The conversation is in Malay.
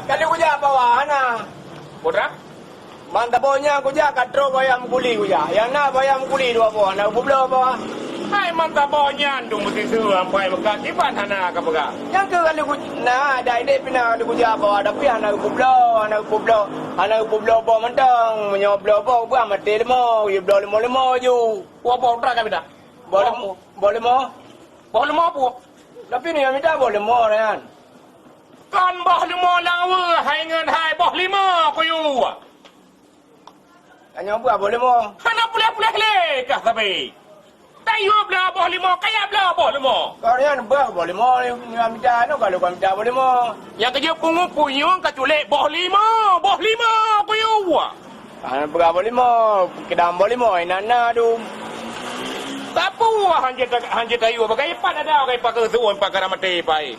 kali kuja bawah na. Putra? Mantaponya kuja katro bayam kuli kuja. Yang na bayam kuli dua bawah na kublo bawah. Hai mantap bonyan dung mesti tu sampai maka kipan hana ka baga. Yang ke kali kuja na ada ide pina kali kuja bawah tapi anak kublo bawah mentang menyoblo bawah buat mati lemo, limo ju. Wa putra ka bida. Boleh mo? Pu. Tapi ni yang minta boleh mo kan? Kan boh limo lang we hai ngan hai boh lima ko yu. Hanya buat boleh mo. Hana pulih le ka tapi. Tayo bla boh limo kaya bla boh limo. Kau ni kan buat boleh mo ni yang minta no kalau kau minta boleh mo. Yang kerja pungu puyung ka culek boh lima ko yu. Anak buat boleh mo, kedam boleh mo, nana tu. Tapu hanje tayo bagai pan ada kai pakai tuan pakar mati pai.